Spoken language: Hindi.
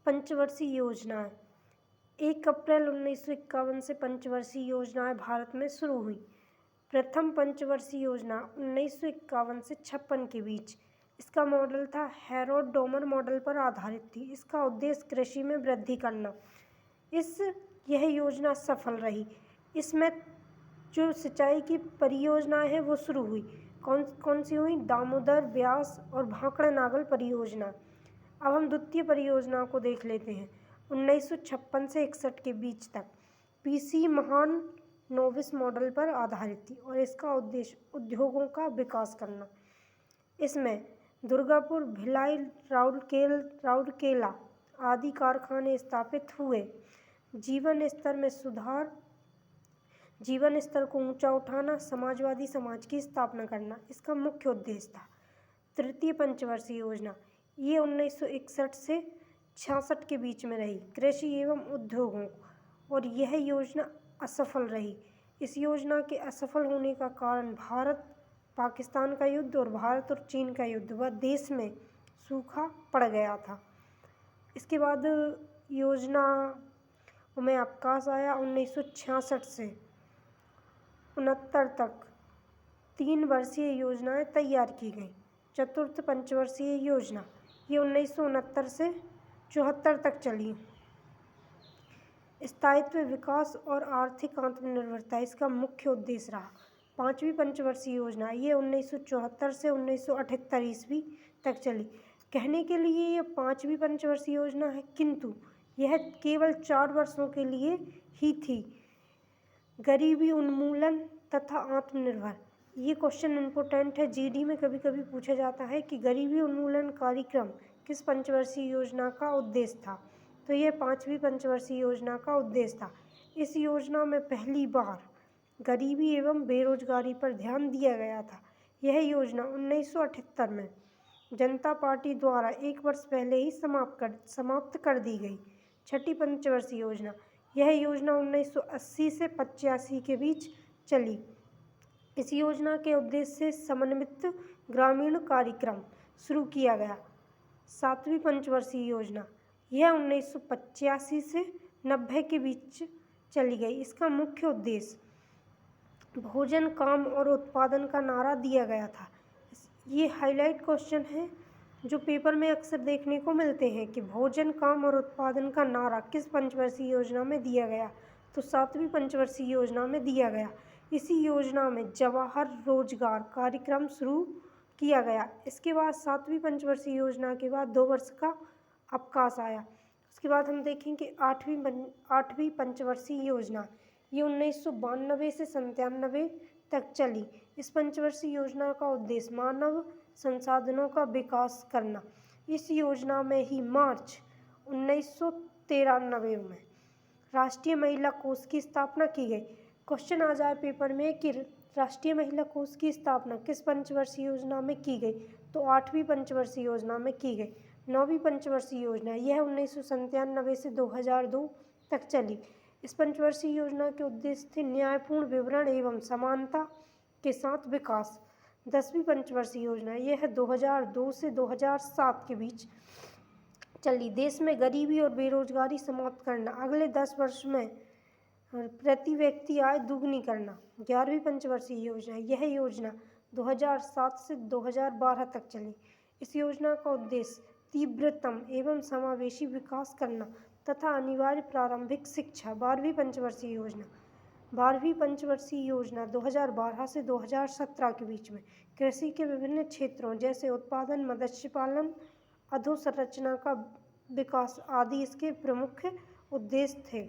पंचवर्षीय योजनाएं। 1 अप्रैल 1951 से पंचवर्षीय योजनाएं भारत में शुरू हुई। प्रथम पंचवर्षीय योजना 1951 से 56 के बीच। इसका मॉडल था हैरोल्ड डोमर मॉडल पर आधारित थी। इसका उद्देश्य कृषि में वृद्धि करना। यह योजना सफल रही। इसमें जो सिंचाई की परियोजनाएं हैं वो शुरू हुई। कौन सी हुई? दामोदर, ब्यास और भाखड़ा नागल परियोजना। अब हम द्वितीय परियोजना को देख लेते हैं। 1956 से 61 के बीच तक पीसी महान नोविस मॉडल पर आधारित थी और इसका उद्देश्य उद्योगों का विकास करना। इसमें दुर्गापुर, भिलाई, राउरकेला आदि कारखाने स्थापित हुए। जीवन स्तर में सुधार, जीवन स्तर को ऊंचा उठाना, समाजवादी समाज की स्थापना करना इसका मुख्य उद्देश्य था। तृतीय पंचवर्षीय योजना ये 1961 से 66 के बीच में रही। कृषि एवं उद्योगों, और यह योजना असफल रही। इस योजना के असफल होने का कारण भारत पाकिस्तान का युद्ध और भारत और चीन का युद्ध व देश में सूखा पड़ गया था। इसके बाद योजना में अवकाश आया। 1966 से 69 तक 3 वर्षीय योजनाएं तैयार की गई। चतुर्थ पंचवर्षीय योजना ये 1969 से 74 तक चली। स्थायित्व, विकास और आर्थिक आत्मनिर्भरता इसका मुख्य उद्देश्य रहा। पांचवी पंचवर्षीय योजना ये 1974 से 1978 ईस्वी तक चली। कहने के लिए ये पांचवी पंचवर्षीय योजना है, किंतु यह केवल 4 वर्षों के लिए ही थी। गरीबी उन्मूलन तथा आत्मनिर्भर, ये क्वेश्चन इम्पोर्टेंट है। जीडी में कभी कभी पूछा जाता है कि गरीबी उन्मूलन कार्यक्रम किस पंचवर्षीय योजना का उद्देश्य था, तो यह पांचवी पंचवर्षीय योजना का उद्देश्य था। इस योजना में पहली बार गरीबी एवं बेरोजगारी पर ध्यान दिया गया था। यह योजना 1978 में जनता पार्टी द्वारा 1 वर्ष पहले ही समाप्त कर दी गई। छठी पंचवर्षीय योजना यह योजना 1980 से 85 के बीच चली। इस योजना के उद्देश्य से समन्वित ग्रामीण कार्यक्रम शुरू किया गया। सातवीं पंचवर्षीय योजना यह 1985 से 90 के बीच चली गई। इसका मुख्य उद्देश्य भोजन, काम और उत्पादन का नारा दिया गया था। ये हाईलाइट क्वेश्चन है जो पेपर में अक्सर देखने को मिलते हैं कि भोजन, काम और उत्पादन का नारा किस पंचवर्षीय योजना में दिया गया, तो सातवीं पंचवर्षीय योजना में दिया गया। इसी योजना में जवाहर रोजगार कार्यक्रम शुरू किया गया। इसके बाद सातवीं पंचवर्षीय योजना के बाद 2 वर्ष का अवकाश आया। उसके बाद हम देखेंगे आठवीं पंचवर्षीय योजना ये 1992 से 97 तक चली। इस पंचवर्षीय योजना का उद्देश्य मानव संसाधनों का विकास करना। इस योजना में ही मार्च 1993 में राष्ट्रीय महिला कोष की स्थापना की गई। क्वेश्चन आ जाए पेपर में कि राष्ट्रीय महिला कोष की स्थापना किस पंचवर्षीय योजना में की गई, तो 8वीं पंचवर्षीय योजना में की गई। 9वीं पंचवर्षीय योजना यह 1997 से 2002 तक चली। इस पंचवर्षीय योजना के उद्देश्य थे न्यायपूर्ण विवरण एवं समानता के साथ विकास। 10वीं पंचवर्षीय योजना यह 2002 से 2007 के बीच चली। देश में गरीबी और बेरोजगारी समाप्त करना, अगले 10 वर्ष में प्रति व्यक्ति आय दुगनी करना। 11वीं पंचवर्षीय योजना यह योजना 2007 से 2012 तक चली। इस योजना का उद्देश्य तीव्रतम एवं समावेशी विकास करना तथा अनिवार्य प्रारंभिक शिक्षा। 12वीं पंचवर्षीय योजना 12वीं पंचवर्षीय योजना 2012 से 2017 के बीच में कृषि के विभिन्न क्षेत्रों जैसे उत्पादन, मत्स्य पालन, अधोसंरचना का विकास आदि इसके प्रमुख उद्देश्य थे।